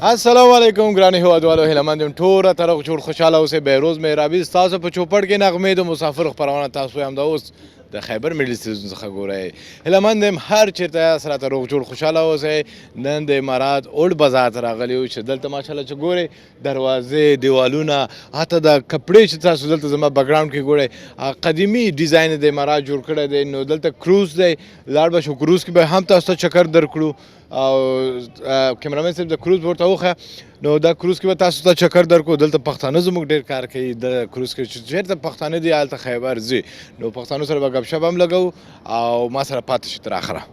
السلام علیکم ګرانې هیوادوالو، هیله یم ټوله طرف جوړ خوشحاله اوسئ. بهروز مهرابي ستاسو په چوپړ کې نغمې د مسافر خپرونه تاسو همدا اوس د خیبر ملي تلویزیون څخه ګورئ. هیله یم هر چېرته یاست راته روغ جوړ خوشحاله اوسئ. نن د امارات اولډ بازار ته راغلي یو چې دلته ماشاءالله چې ګورئ دروازې دیوالونه حتی د کپړې چې تاسو دلته زما بکګراونډ کې ګورئ قدیمي ډیزاین د امارات جوړ کړی دی. نو دلته کروز دی، لاړ به شو کروز کې به هم تاسو ته چکر درکړو او کیمرامین صاحب د کروز ورته وښیه. نو دا کروز کې به تاسو ته چکر درکړو. دلته پښتانه زموږ ډېر کار کوي د کروز کې، چې چېرته پښتانه دي هلته خیبر ځي. نو پښتانو سره به ګپ شپ هم لګوو او ما سره پاتې شو تر آخره.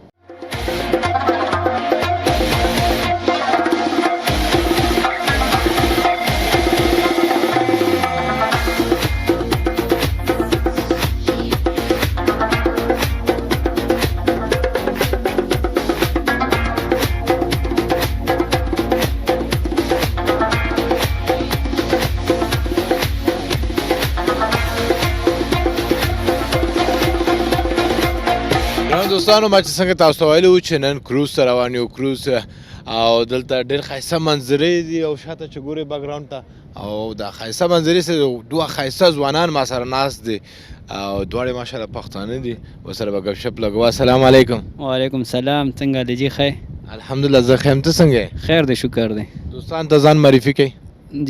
دوستانو ما چې څنګه تاسو ته ویلي وو چې نن کروز ته روان یو. کروز او دلته ډېر ښایسته منظرې دي او شاته چې ګورئ بکګراونډ ته او دا ښایسته منظرې سره دوه ښایسته ځوانان ما سره ناست دي او دواړې ماشاءالله پښتانه دي. ورسره به ګپ شپ لګوو. السلام علیکم. وعلیکم السلام. څنګه دی جی؟ ښه الحمدلله زه ښه یم. ته څنګه یې؟ خیر دی، شکر دی. دوستان ته ځان معرفي کوي.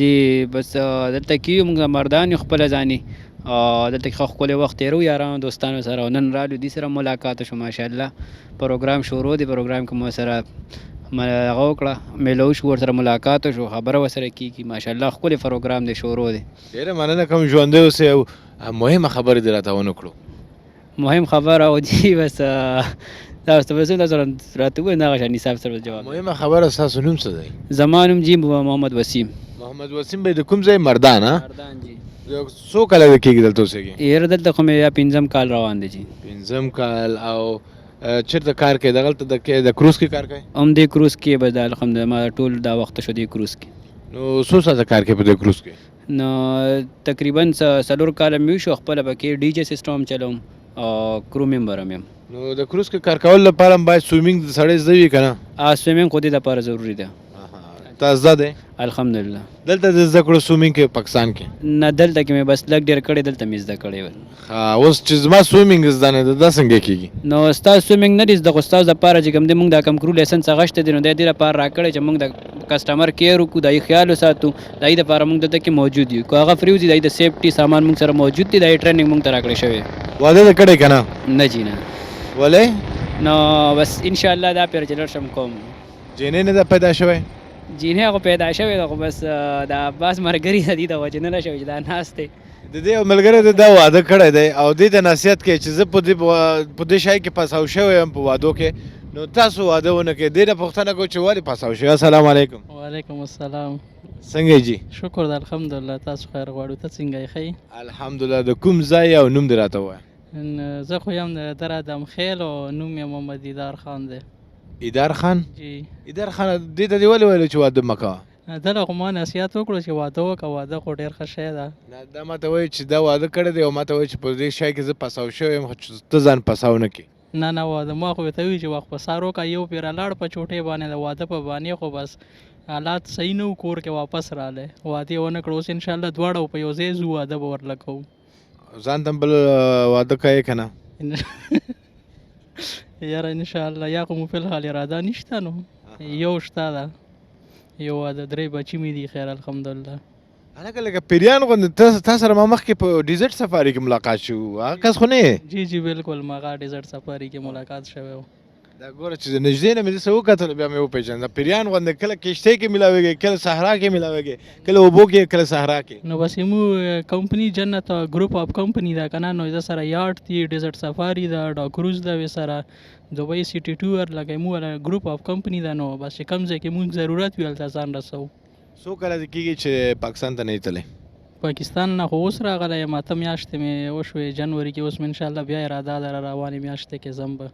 جی بس دلته کیو موږ مردان یو خپله ځاني او دلته ښه ښکلی وخت تېرو یارانو دوستانو سره او نن رالو دې سره ملاقات شو. ماشاءالله پروګرام شروع دی، پروګرام کې مو سره هغه وکړه میله وشو، ورسره ملاقات شو، خبره ورسره کېږي. ماشاءالله ښکلی پروګرام دی، شروع دی. ډېره مننه کوم ژوندی اوسئ او مهمه خبره دې راته ونه کړو. مهم خبره او جی بس تاسو ته بس راته ووایي دغه شان نصاب سره جواب. مهمه خبره ستاسو نوم څه دی؟ زما نوم جی محمد وسیم. محمد وسیم بھائی د کوم ځای؟ مردان. مردان جی. څو کاله کېږي دلته اوسېږي؟ یاره دلته خو مې 5م کال روان دی جی. 5م کال. او چېرته کار کوې؟ دغلته د کروز کې کار کوې؟ همدې کروز کې به د الحمدلله ما ټول دا وخته شو دې کروز کې. نو څو ساعته کار کوې په دې کروز کې؟ نو تقریبا 4 کاله مې وشو. خپله پکې ډي جے سیسټم چلوم او کرو ممبر هم یم. نو د کروز کې کار کولو لپاره هم باید سویمینګ د سړی زده وي که نه؟ سویمینګ خو دې دپاره ضروري ده. تا زده دی؟ الحمدلله. دلته د زده کړو سویمینګ کې پاکستان کې؟ نه دلته کې مې بس لږ ډېر کړی، دلته مې زده کړی ول. اوس چې زما سویمینګ زده نه ده دا څنګه کېږي؟ نو ستا سویمینګ نه دی زده، خو ستاسو دپاره چې کوم دی موږ دا کوم کرو لایسنس اخیستی دی نو دی دې لپاره راکړی چې موږ د کسټمر کیر وکړو، د هغې خیال وساتو. د هغې دپاره موږ دلته کې موجود یو. که هغه فري وځي د هغې د سیفټي سامان موږ سره موجود دی، د هغې ټریننګ موږ ته راکړی شوی. واده دې کړی که نه؟ نه جي نه. ولې؟ نو بس انشاءالله دا پیر چې لړ شم کوم. جینۍ نه ده پیدا شوی؟ جینۍ خو پیدا شوې ده، خو بس د عباس ملګري د دې د وجې نه شوی چې دا ناست دی. د دې یو ملګری دی دا واده کړی دی او دې ته نصیحت کوي چې زه په دې شی کې پساو شوی یم په وادو کې. نو تاسو واده ونه کړئ. دې نه پوښتنه کوو چې ولې پساو شوي؟ السلام علیکم. وعلیکم السلام. څنګه یې جي؟ شکر د الحمدلله. تاسو خیر غواړو. ته څنګه یې؟ ښه یې؟ الحمدلله. د کوم ځای او نوم دې راته ووایه؟ زه خو یم د در ادم خیل او نوم یې محمد ایدار خان دی. ایدار خان؟ جی. ایدار خان دې ته دې ولې ویلو چې واده مه کوه؟ دله خو ما نصیحت وکړو چې واده وکړه، واده خو ډېر ښه شی ده. دا ماته وایي چې دا واده کړی دی او ماته وایي چې په دې شی کې زه پساو شوی یم، خو ته ځان پساو نه کړې. نه نه واده ما خو ورته وایي چې وخت په سار وکړه، یو پیره لاړ په چوټۍ باندې د واده په بانې، خو بس حالات صحیح نه و، کور کې واپس رالی، واده یې ونه کړو. اوس انشاءالله دواړه په یو ځای ځو، واده به ورله کوو. ځان ته بل واده کوې که نه؟ یاره انشاءالله یا خو مو فی الحال اراده نشته. نو یو شته ده، یو واده، 3 بچي مې دي. خیر الحمدلله. هلکه لکه پیریان غوندې تا سره ما مخکې په ډیزرټ سفاري کې ملاقات شو، هغه کس خو نه یې؟ جی جی بالکل، ما هغه ډیزرټ سفاري کې ملاقات شوی و. دا ګوره چې نږدې نه مې داسې وکتل بیا مې وپېژانده. پیریان غوندې کله کشتۍ کې میلاوېږي، کله صحرا کې میلاوېږي، کله اوبو کې، کله صحرا کې. نو بس یمو کمپنی جنت ګروپ اف کمپنی ده که نه، نو زه سره یاټ دی، ډیزرټ سفاري ده، ډا کروز ده، وې سره دوبۍ سټي ټور لکه یمو ګروپ اف کمپنی ده. نو بس چې کوم ځای کې مونږ ضرورت وي هلته ځان رسوو. څو کله دې کېږي چې پاکستان ته نه یې تللی؟ پاکستان نه خو اوس راغلی یم، 8 میاشتې مې وشوې جنوري کې. اوس مې انشاءالله بیا اراده ده روانې میاشتې کې ځم به.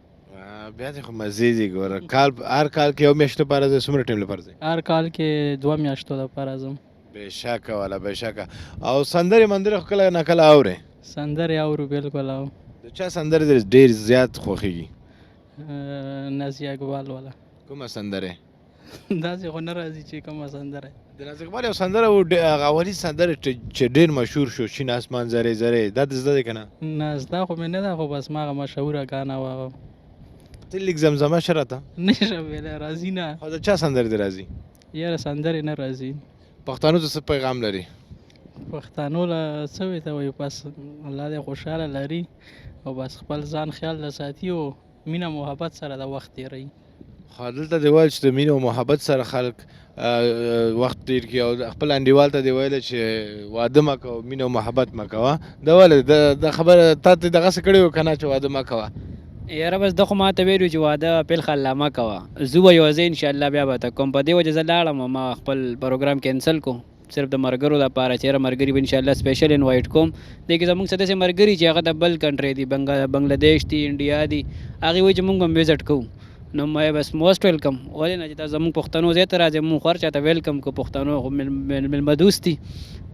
بیا دې خو مزې دي. ګوره هر کال کې یو میاشت لپاره ځې؟ څومره ټیم لپاره ځې؟ هر کال کې 2 میاشتو لپاره ځم. بېشکه والا بېشکه. او سندرې مندرې خو کله نه کله اورې؟ سندرې اورو بالکل. او د چا سندرې دې ډېر زیات خوښېږي؟ نازیه اقبال والا. کومه سندرې؟ داسې خو نه راځي چې کومه سندره د ناز اقبال یو سندره و هغه اولي سندره چې ډېر مشهور شو شین اسمان زری زری دا د زده دی که نه نه زده خو مې نه ده خو بس ما هغه مشهوره ګانا وه ته لیک زمزمه شه راته نشم ویلی راځي نه او د چا سندرې دې راځي یاره سندرې نه راځي پښتانو ته څه پیغام لري پښتانو له څه وی ته وایي بس الله دې خوشحاله لري او بس خپل ځان خیال له ساتي او مینه محبت سره د وخت تېروي خو دلته دې ویل چې د مینې او محبت سره خلک وخت تېر کړي او خپل انډیوال ته دې ویله چې واده مه کوه مینه او محبت مه کوه دا ولې دا خبره تا ته دغسې کړې وه که نه چې واده مه کوه یاره بس ده خو ما ته ویلي چې واده پیل خله مه کوه زه به یوه ځای انشاءالله بیا به ته کوم په دې وجه زه لاړم ما خپل پروګرام کینسل کوم صرف د مرګرو دپاره چېرې ملګري به انشاءالله سپیشل انوایټ کوم دې کې زموږ څه داسې ملګري چې هغه د بل کنټرۍ دي بنګلادیش دي انډیا دي هغې وایي چې مونږ به وزټ کوو نو ما بس موسټ ویلکم ولې نه چې دا زموږ پښتنو ځای ته راځي مونږ خو هر چاته ویلکم کو پښتنو خو میلمه دوست دي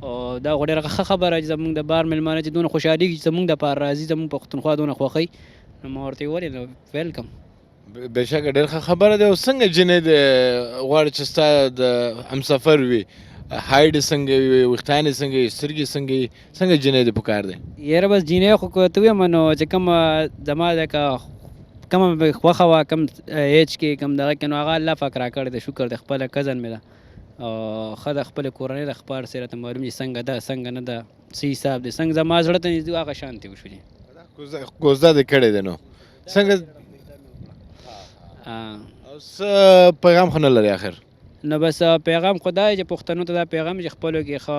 او دا خو ډېره ښه خبره چې زموږ د بار میلمانه چې دونه خوشحالېږي چې زموږ دپاره راځي زموږ پښتونخوا دونه خوښوي نو ما ورته ولې نه ویلکم بېشکه ډېر ښه خبره ده او څنګه جنۍ د غواړي چې ستا د همسفر وي هایډ څنګه وي ویښتان یې څنګه وي سترګې څنګه وي څنګه جنۍ دې پکار دی یاره بس جینۍ خو که ته ویم نو چې کومه زما لکه کومه مې خوښه وه کم ایج کې کم دغه کې نو هغه الله پاک راکړی دی شکر دی خپله کزن مې ده او ښه د خپلې کورنۍ د خپل سره ته معلوم چې څنګه ده څنګه نه ده څه حساب دی څنګه زما زړه ته نږدې هغه شانتې وشو دي کوزده دې کړی دی نو څنګه او څه پیغام خو نه لري آخر نو بس پیغام خدای چې پښتنو ته دا پیغام چې خپلو کې ښه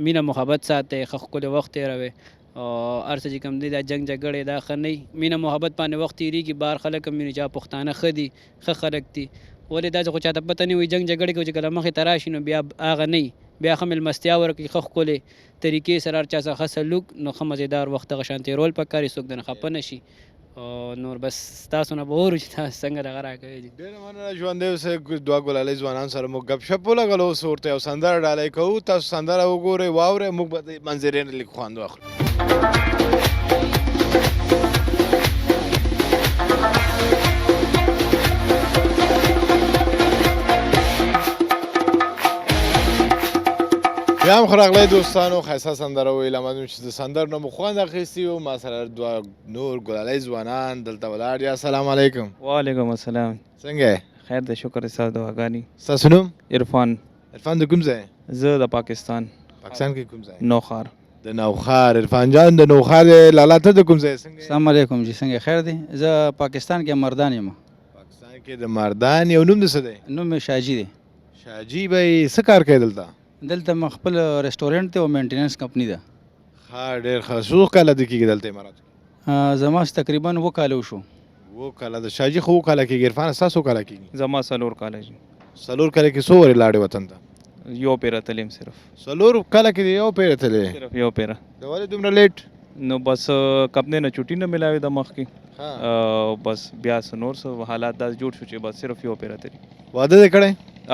مینه محبت ساتئ ښه ښکلی وخت تېروئ او هر څه چې کوم دی دا جنګ جګړې دا ښه نه مینه محبت باندې وخت تېرېږي بهر خلک هم ویني چې پښتانه ښه دي ښه خلک دي ولې داسې خو چاته پته نه وي جنګ جګړې کې چې کله مخې ته راشي نو بیا هغه نه بیا ښه مېلمستیا ورکړي ښه ښکلې طریقې سره هر چا سره ښه سلوک نو ښه مزېدار وخت دغه شان تېرول پکار څوک دنه خفه نه شي او نور بس تاسو نه به اورو چې تاسو څنګه دغه راکوئ دي ډېره مننه ژوندی اوسئ دوه ګلالۍ ځوانان سره موږ گپ شپ ولګولو اوس ورته یو سندره ډالۍ کوو تاسو سندره وګورئ واورئ موږ به د منظرې نه لږ خوند واخلو بیا هم ښه راغلی دوستانو ښایسته سندره ویله منم چې د سندر نه مو خوند اخیستي و ما سره دوه نور ګلالۍ ځوانان دلته ولاړ یا السلام علیکم وعلیکم السلام څنګه خیر د شکر ستاسو دعاګانې ستاسو نوم عرفان عرفان د کوم ځای زه د پاکستان پاکستان کې کوم ځای نوخار د نوخار عرفان جان د نوخار لالا ته د کوم ځای څنګه السلام علیکم جی څنګه خیر دی زه پاکستان کې مردان یم پاکستان کې د مردان یو نوم د څه دی نوم مې شاجي دی شاجي بھائی څه کار کوي دلته دلته م خپل ریسټورنټ دی او مینټیننس کمپنی ده ښه ډېر ښه څو کاله د کېږي دلته اماراتو زما تقریبا 2 کاله وشو 2 کاله د شاجي خو 2 کاله کېږي عرفان ستا څو کاله کېږي زما څلور کاله جي 4 کاله کې څو ورې لاړې وطن ته یو پیره تلیم صرف 4 کاله کې یو پیره تلې صرف یو پیره د ولې دومره لیټ نو بس کمپنۍ نه چوټي نه ملاوي د مخکې ها بس بیا څه نور څه حالات داس جوړ شو چې بس صرف یو پیره تلي واده دې کړی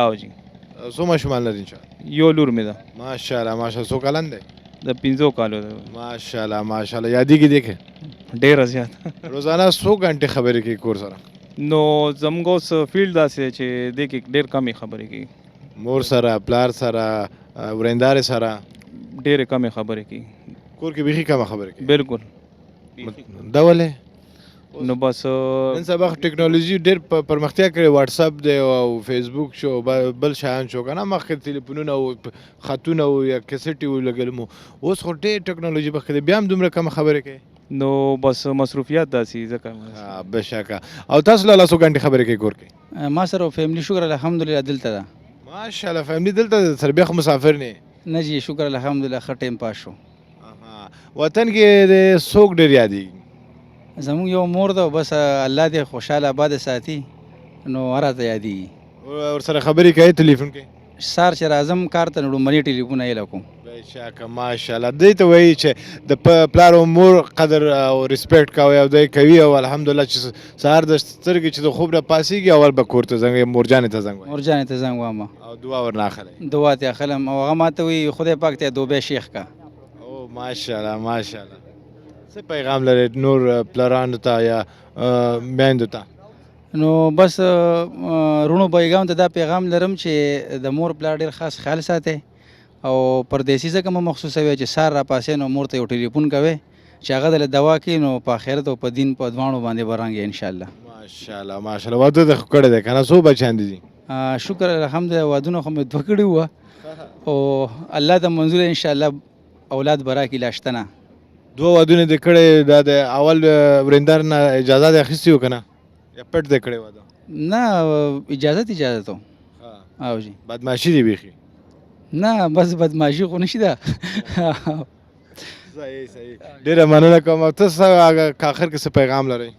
او جی څو ماشومان لري انشاءالله یو لور مې ده ماشاءالله ماشاءالله څو کلن دی د 15 کالو ده ماشاءالله ماشاءالله یادېږي دې کې ډېره زیات روزانه څو غنټې خبرې کوي کور سره نو زموږ اوس فیلډ داسې چې دې کې ډېر کمې خبرې کوي مور سره پلار سره ورېندارې سره ډېرې کمې خبرې کوي کور کې بیخي کمه خبرې کوي بالکل دا ولې نو بس نن سبا ټیکنالوژي ډېر پرمختیا کړې واتساپ دی او فیسبوک شو بل شیان شو که نه مخکې تلیفونونه او خطونه او یا کیسټې ولګېدل مو اوس خو ډېر ټیکنالوژي مخکې دی بیا هم دومره کمه خبرې کوي نو بس مصروفیات داسې ځکه بېشکه او تاسو له لاسو غنټې خبرې کوي کور کې ما سره فیملی شکر الحمدلله دلته ده ماشاءالله فیملی دلته سره بیا خو مسافر نه نه جی شکر الحمدلله ښه ټایم پاس شو وطن کې د څوک ډېر یادېږي زموږ یو مور ده بس الله دې خوشحاله آباد ساتي نو راته یادېږي ورسره خبرې کوي ټلیفون کې سهار چې راځم کار ته نو لومړني ټلیفون یې لکوم بېشکه ماشاءالله دوی ته وایي چې د پلار او مور قدر او ریسپیکټ کوي او دوی کوي او الحمدلله چې سهار د سترګې چې د خوب نه پاسېږي اول به کور ته زنګ مورجانې ته زنګ وایي مورجانې ته زنګ وامه او دعا ورنه اخلئ دعا ته اخلم او هغه ماته وایي خدای پاک ته دوبه شیخ کا او ماشاءالله ماشاءالله څه پیغام لري نور پلارانو ته یا میندو ته نو بس رونو بایګانو ته دا پیغام لرم چې د مور پلار ډېر خاص خیال ساتئ او پردیسي ځکه مه مخصوصوئ چې سهار راپاسئ نو مور ته یو ټلیفون کوئ چې هغه دله دوا کوي نو په آخرت او په دین په دواړو باندې به رنګ انشاءالله. ماشاءالله ماشاءالله. واده دې خو کړی دی که نه؟ څو بچیان دي؟ شکر الحمدلله وادونه خو مې 2 کړي وه او الله ته منظور انشاءالله اولاد به راکړي لا شته نه. 2 وادونه دې کړی، دا د اول ورېندار نه اجازه دې اخیستې وه که نه؟ یا پټ دې کړی واده؟ نه اجازت و. او جی بدماشي دې بیخي؟ نه بس بدماشي خو نشي ده. صحیح صحیح. ډېره مننه کوم. او ته څه که آخر کې څه پیغام لرئ؟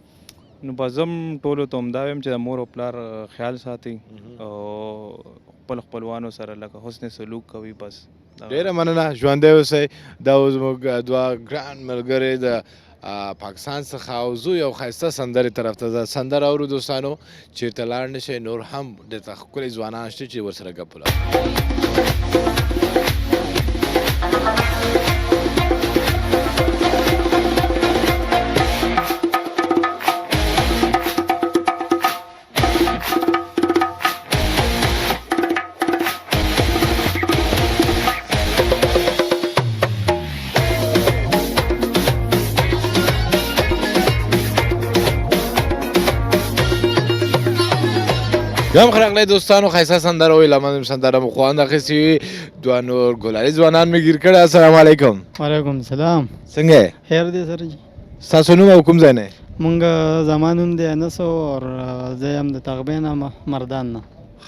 نو بس زه هم ټولو ته همدا وایم چې د مور او پلار خیال ساتئ او خپل خپلوانو سره لکه حسن سلوک کوي. بس ډېره مننه، ژوندی اوسئ. دا اوس زموږ دوه ګران ملګري د پاکستان څخه او زه یو ښایسته سندرې طرف ته زه سندره اورو دوستانو. چېرته لاړ نه شئ، نور هم دلته ښکلي ځوانان شته چې ورسره ګپ ولرو. هم خراغلی دوستانو، ښایسته سندره ویله من سندره مو خوند اخیستې وي. دوه نور ګلالي ځوانان مې ګیر کړي. السلام علیکم. وعلیکم السلام. څنګه یې؟ خیر دی سر جی. ستاسو نوم او کوم ځای نه یې؟ مونږ زما نوم دی انس او زه یم د تغبې نه مردان نه.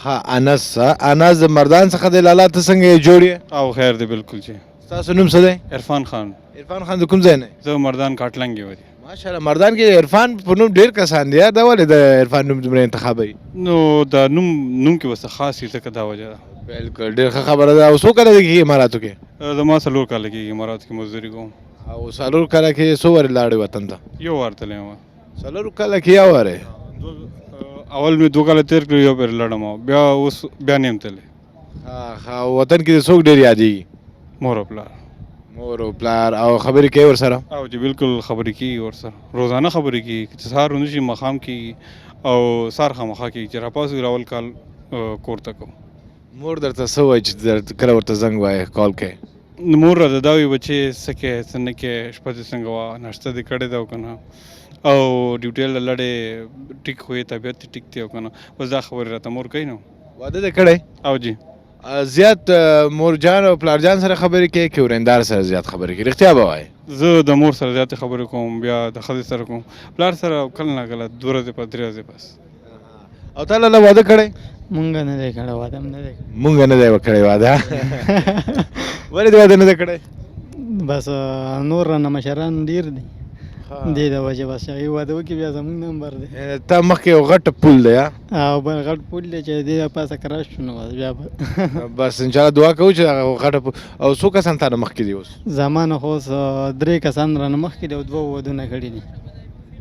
ښه انس. انس د مردان څخه دی. لالا ته څنګه یې جوړ یې؟ او خیر دی بالکل چې. ستاسو نوم څه دی؟ عرفان خان. عرفان خان د کوم ځای نه یې؟ زه مردان کاټلنګ ودی. ماشاءالله. مردان کې عرفان په نوم ډېر کسان دي. دا ولې د عرفان نوم دومره انتخابوي؟ نو دا نوم کې ورڅه خاص وي ځکه دا وجه ده. بالکل ډېر ښه خبره ده. او څو کاله دی کېږي اماراتو کې؟ زما 4 کاله کېږي اماراتو کې مزدوري کوم. او 4 کاله کې څو وارې لاړې وطن ته؟ 1 وار تللی وم. 4 کاله کې 1 وارې؟ اول مې 2 کاله تېر کړي، 1 پېر لړم بیا اوس بیا نه یم تللی. ښه. وطن کې د څوک ډېر یادېږي؟ مور او پلار. مور او پلار. او خبرې کوي ورسره؟ او چې بالکل خبرې کېږي ورسره، روزانه خبرې کېږي. چې سهار ونه شي ماښام کېږي او سهار خامخا کېږي چې راپاسو اول کال کور ته کوم. مور درته څه وایي چې کله ورته زنګ وایې کال کوې؟ مور راته دا وایي بچې څه کوې څه نه کوې، شپه دې څنګه وه، ناشته دې کړې ده او که نه، او ډیوټي له لړې ټیک خو یې طبیعت دې ټیک دی او که نه. بس دا خبرې راته مور کوي. نو واده دې کړی؟ او جی. زیات مور جان او پلار جان سره خبرې کوې که ورېندار سره زیات خبرې کوې؟ رښتیا به وایې؟ زه د مور سره زیاتې خبرې کوم، بیا د ښځې سره کوم، پلار سره کله نه کله 2 ورځې په 3 ورځې بس. او تا لاله واده کړی؟ مونږ نه دی کړی، واده هم نه دی کړی. مونږ نه دی کړی واده. ولې دې واده نه دی کړی؟ بس نور رانه مشران ډېر دي دې د وجې بس هغې واده وکړي بیا زمونږ نمبر دی. تا مخکې یو غټ پول دی او بل غټ پول دی چې دې پاسه کراش شو نو بیا بس انشاءالله دعا کوو چې هغه غټه پول. او څو کسان تا نه مخکې دي اوس؟ زما نه خو اوس 3 کسان رانه مخکې دي او 2 ودونه کړي دي.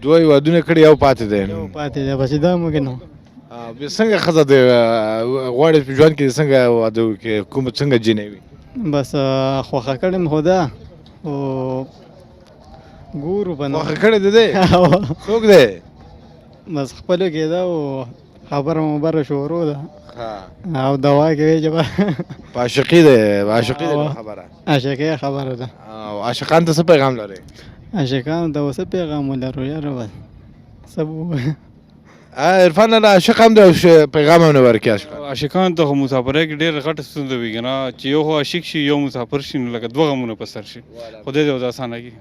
2 ودونه کړي، یو پاتې دی. یو پاتې دی بس دا ممکن نو. بیا څنګه ښځه دې غواړې په ژوند کې څنګه واده وکړې؟ کوم څنګه جینۍ وي؟ بس خوښه کړې مې خو ده او ګورو به نو. خوښه کړې دې دی؟ څوک دی؟ بس خپلو کې ده او خبره مبره شروع ده او دوا کوي چې په عاشقي دی. عاشقي دی خبره؟ عاشقي خبره ده. او عاشقان ته څه پیغام لرئ؟ عاشقانو ته څه پیغام ولرو یاره؟ بس څه ووایو؟ عرفان لاله عاشق هم دی او پیغام هم نه ورکوي عاشقان؟ عاشقانو ته خو مسافرۍ کې ډېره غټه ستونزه وي که نه، چې یو خو عاشق شي یو مسافر شي نو لکه 2 غمونه په سر شي. خدای دې ورته اسانه کړي.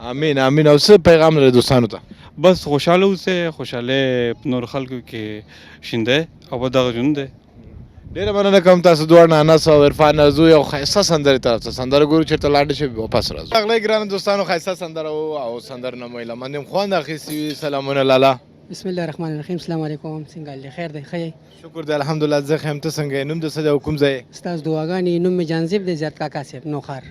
امین امین. او څه پیغام لرئ دوستانو ته؟ بس خوشحاله اوسئ، خوشحالۍ نور خلکو کې شیندئ او په دغه ژوند دی. ډېره مننه کوم تاسو دواړه انس او عرفان. زه یو ښایسته سندرې طرف ته سندره ګورو، چېرته لاړ شئ واپس راځو. راغلی ګرانو دوستانو، ښایسته سندره و او سندر نه مو هیله مند یم خوند اخیستي وي. سلامونه لاله. بسم الله الرحمن الرحیم. السلام علیکم. څنګه حال دی؟ خیر دی؟ ښه یې؟ شکر دی الحمدلله. زه ښه یم. ته څنګه یې؟ نوم دې څه دی او کوم ځای یې؟ ستاسو دعاګانې. نوم مې جانزیب دی، زیارت کاکا صاحب نوخار.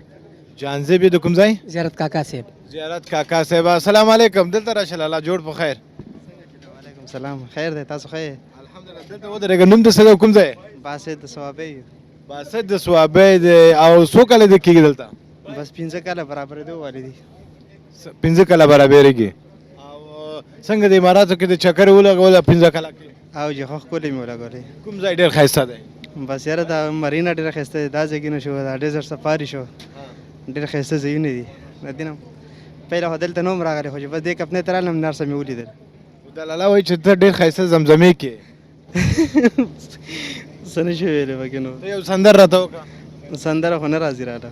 جانزیب یې د کوم ځای؟ زیارت کاکا صاحب. زیارت کاکا صاحب. السلام علیکم. دلته راشه لاله، جوړ په خیر. وعلیکم السلام. خیر دی؟ تاسو ښه یې؟ الحمدلله. دلته ودرېږه. نوم دې څه دی او کوم ځای؟ باسط د ثوابۍ. باسط د ثوابۍ دی. او څو کاله دې کېږي دلته؟ بس 15 کاله برابرېدو والي دي. 15 کاله برابرېږي. او څنګه د اماراتو کې د چکر ولګول 15 کاله کې او جی خو ښکلې مې ولګولې کوم ځای ډېر ښایسته دی بس یاره دا مرینا ډېره ښایسته دی دا ځایونه شو دا ډیزرټ سفاري شو ډېر ښایسته ځایونه دي د دې نه پهله خو دلته نه وم راغلی خو چې بس دې کپنې ته رالم نرسه مې ولیدل دلاله وایي چې ته ډېر ښایسته زمزمې کې څه نه شي ویلی پکې نو ته یو سندر راته وکړه سندره خو نه راځي راته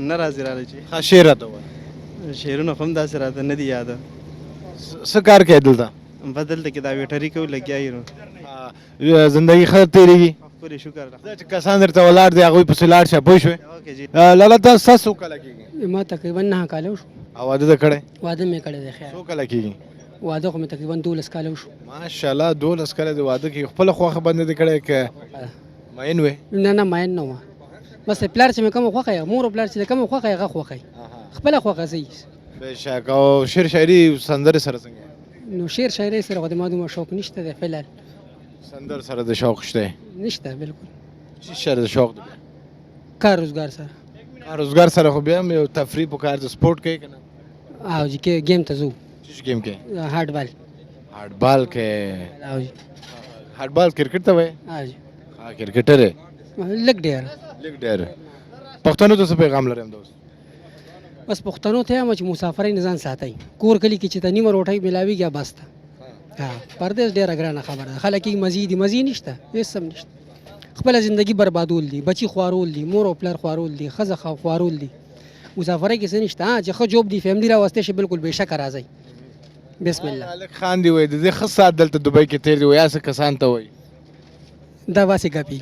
نه راځي راته چې ښه شعر راته ووایه شعرونه خو هم داسې راته نه دي یاده څه کار کوې دلته بس دلته کې دا ویټري کوو لګیا یو نو زندگی ښه تېرېږي ښکلې شکر دا چې کسان درته ولاړ دي هغوی پسې لاړ شه پوه شوې اوکې جی لاله ته ستاسو څو کاله کېږي ما تقریبا 9 کاله وشو او واده دې کړی واده مې کړی دی خیر څو کاله کېږي واده خو مې تقریبا 12 کاله وشو ماشاءالله 12 کاله د واده کې خپله خوښه باندې دې کړی که مین وې نه ماین نه وه بس پلار چې مې کومه خوښه یې مور او پلار چې د کومه خوښه یې هغه خوښه یې خپله خوښه زه یې بېشک او شعر شاعري سندرې سره څنګه نو شعر شاعرۍ سره خو د ما دومره شوق نشته دی فعلا سندر سره د شوق شته نشته بالکل چې سره د شوق دی کار روزګار سره کار روزګار سره خو بیا هم یو تفریح په کار د سپورټ کوي که نه او جی کې گیم ته ځو چې ګیم کې هارډ بال هارډ بال کې او جی هارډ بال کرکټ ته وایي او جی ها کرکټر یې لږ ډېر لږ ډېر پښتنو ته څه پیغام لرم دوست بس پښتنو ته هم چې مسافرۍ نه ځان ساتئ کور کلي کې چې ته نیمه روټۍ میلاویږي بس ته ها پردیس ډېره ګرانه خبره ده خلک یې مزي نشته هېڅ هم نشته خپله زندگی بربادول دي بچي خوارول دي مور او پلار خوارول دي ښځه خوارول دي مسافرۍ کې څه نشته چې ښه جوب دي فیملي راوستی شي بالکل بېشکه راځئ بسم الله هلک خاندي وایي د دې ښه ساعت دلته دوبۍ کې تېر دی وایي هسې کسان ته وایي دا واسې ګپي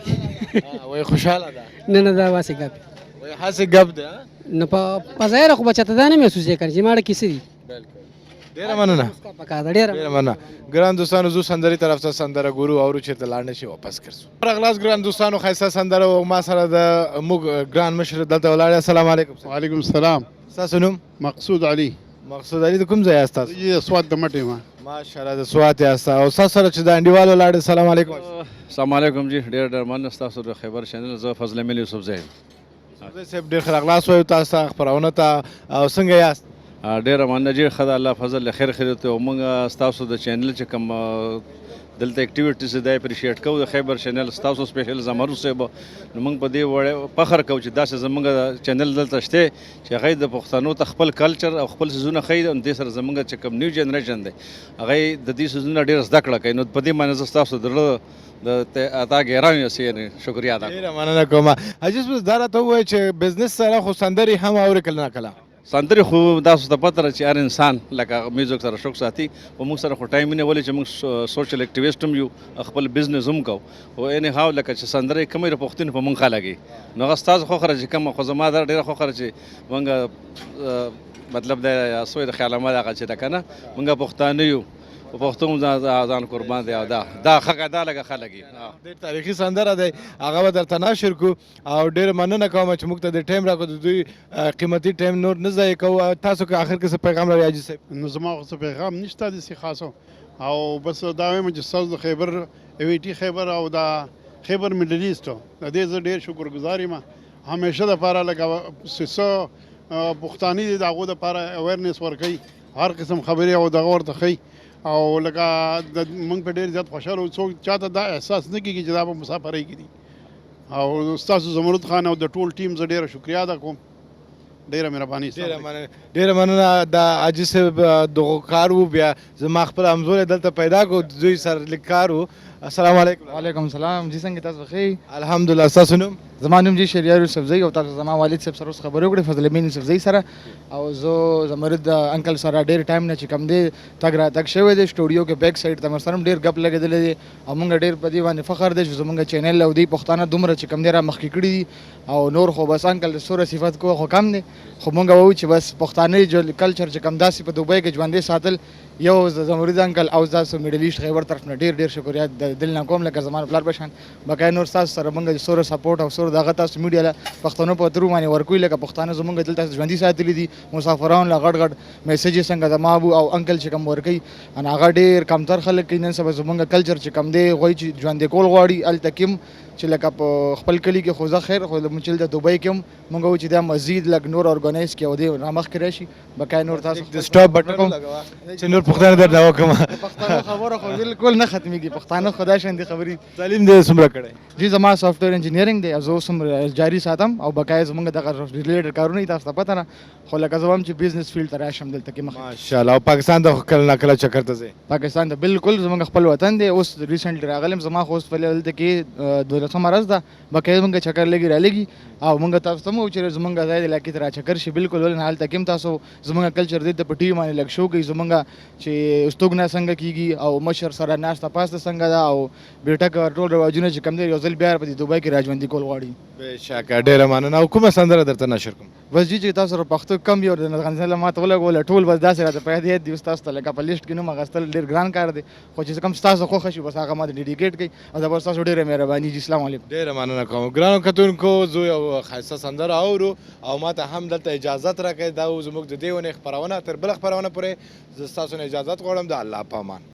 وایي خوشحاله ده نه دا واسې ګپي وایي هسې ګپ دی نو په ظاهره خو به چاته دا نه محسوس یې کړي چې ماړه کیسې دي ډېره مننه پکار ده ډېره ډېره مننه ګران دوستانو زو سندرې طرف ته سندره ګورو اورو چېرته لاړ نه شي واپس ګرځو راغلاست ګران دوستانو ښایسته سندره و ما سره د موږ ګران مشر دلته ولاړ دی السلام علیکم وعلیکم السلام ستاسو نوم مقصود علي مقصود علي د کوم ځای یاست تاسو زه سوات د مټې ما ماشاءالله د سوات یاست او ستاسو سره چې د انډیوال ولاړ دی السلام علیکم السلام علیکم جی ډېر مننه ستاسو د خیبر چینل زه فضل امین یوسف زه یم صاحب ډېر ښه راغلاست وایو تاسو ته خپرونه ته او څنګه یاست ډېره مننه جی ښه د الله فضل له خیر خیرت او موږ ستاسو د چینل چې کوم دلته اکټیویټیز دی اپریشیټ کوو د خیبر چینل ستاسو سپیشل زمرو صاحب نو موږ په دې فخر کوو چې داسې زموږ چینل دلته شته چې هغه د پښتنو ته خپل کلچر او خپل سیزونه ښیي او دې سره زموږ چې کوم نیو جنریشن دی هغه د دې سیزونه ډېر زده کړه کوي نو په دې باندې زه ستاسو د اتا ګیران یې شکریا ادا ډېره مننه کوم عجیز بس دا راته ووایه چې بزنس سره خو سندرې هم اورې کله نه کله سندرې خو تاسو ته پته ده چې هر انسان لکه میوزیک سره شوق ساتي او موږ سره خو ټایم نه ولې چې موږ سوشل اکټیویسټ هم یو خپل بزنس هم کوو او اني هاو لکه چې سندرې کمې پښتون په موږ خلګي نو غستاز خو خرج کم خو زما در ډېر خو خرج موږ مطلب د سوې د خیال ما دغه چې دا کنه موږ پښتانه یو په پښتو ځان قربان دی او دا خګه دا لګه خلګي ډېر تاریخي سندره دی هغه به درته ناشر کړو او ډېر مننه کوم چې موږ ته د ټایم راکړو د دوی قیمتي ټایم نور نه ضایع کوو تاسو که آخر کې څه پیغام لرئ حاجي صاحب نو زما خو څه پیغام نشته داسې خاصو او بس دا وایم چې ستاسو د خیبر ایویټي خیبر او دا خیبر میډل ایسټ د دې زه ډېر شکرګزار یم همیشه دپاره لکه څه پښتاني دي د هغو دپاره اویرنس ورکوي هر قسم خبرې او دغه ورته ښیي او لکه موږ په ډېر زیات خوشحاله وو څوک چاته دا احساس نه کېږي چې دا په مسافرۍ کې دي او ستاسو زمرد خان او د ټول ټیم زه ډېره شکریا ادا کوم ډېره مهرباني ډېره مننه دا حاجي صاحب دغه کار و بیا زما خپل همزولی دلته پیدا کړو دوی سره لږ کار و السلام علیکم وعلیکم السلام جی څنګه تاسو ښه الحمدلله ستاسو نوم زما نوم جی شهریار یوسفزی او تاسو زما والد صاحب سره اوس خبرې وکړې فضل امین یوسفزی سره او زه زمرد انکل سره ډېر ټایم نه چې کم دی تګ راتګ شوی دی سټوډیو کې بیک سایډ ته سره ډېر ګپ لګېدلی دی او موږ ډېر په دې باندې فخر دی چې زموږ چینل او دی پښتانه دومره چې کم دی را مخکې کړي دي او نور خو بس انکل د سوره صفت کو خو کم دی خو موږ وایو چې بس پښتانه کلچر چې کم داسې په دوبۍ کې ژوندی ساتل یو زمرد انکل او تاسو میډل ایسټ خیبر طرف نه ډېر شکریا د دل نه کوم لکه زما پلار بشان بقای نور تاسو سره موږ د سوره سپورټ او سوره دغه تاسو میډیا له پښتنو په ترو باندې ورکوي لکه پښتانه زموږ دلته ژوندي ساتلي دي مسافران له غټ میسیجز څنګه د مابو او انکل چې کوم ورکوي ان هغه ډېر کمتر خلک کوي نن سبا زموږ کلچر چې کم دی غوي چې ژوندی کول غواړي هلته کې چې لکه په خپل کلي کې خو زه خیر خو موږ چې د دوبۍ کې هم موږ وایو چې دا مزید لږ نور ارګنایز کړي او دې رامخکې راشي بقای نور تاسو د سټاپ بټن ولګوه چې نور پوښتنه درنه وکړم. پښتنو خبره خو بالکل نه ختمېږي، پښتانه خدای شاندې خبرې. تعلیم دې څومره کړی؟ جی زما سافټویر انجینیرینګ دی او زه اوس هم جاري ساتم او بقای زموږ دغه ریلیټډ کارونه دي، تاسو ته پته نه، خو لکه زه وایم چې بزنس فیلډ ته راشم دلته کې مخکې. ماشاءالله. او پاکستان ته خو کله نه کله چکر ته ځې؟ پاکستان ته بالکل زموږ خپل وطن دی. اوس ریسنټلی راغلم، زما خو اوس په دلته کې 12مه ورځ ده، بقای موږ چکر لګي رالګي او موږ تاسو ته مو چې زموږ ځای دی علاقې ته را چکر شي بالکل ولې نه هلته کې هم تاسو زموږ کلچر دی ته په ټي وي باندې لږ شو کوي زموږ چې استوګنه څنګه کېږي او مشر سره ناسته پاسته څنګه ده او بیټک ټول رواجونه چې کوم دی یو ځل بیا په دوبۍ کې راژوندي کول غواړي. بېشکه ډېره مننه. او کومه سندره درته نشر کوم؟ بس جی چې تاسو سره پښتو کم یو د غنځله ماته ولګوله ټول بس داسې راته په یاد دي. اوس تاسو ته لکه په لیسټ کې نوم اخیستل ډېر ګران کار دی، خو چې کوم ستاسو خوښه شي بس هغه ماته ډیډیکیټ کړئ او دا بس تاسو ډېره مهرباني جي. السلام علیکم. ډېره مننه کوم. ګرانو کتونکو زه یو ښایسته سندره اورو او ما ته هم دلته اجازت راکړئ. دا زموږ د دې ونې خپرونه، تر بله خپرونه پورې زه ستاسو نه اجازت غواړم. د الله په امان.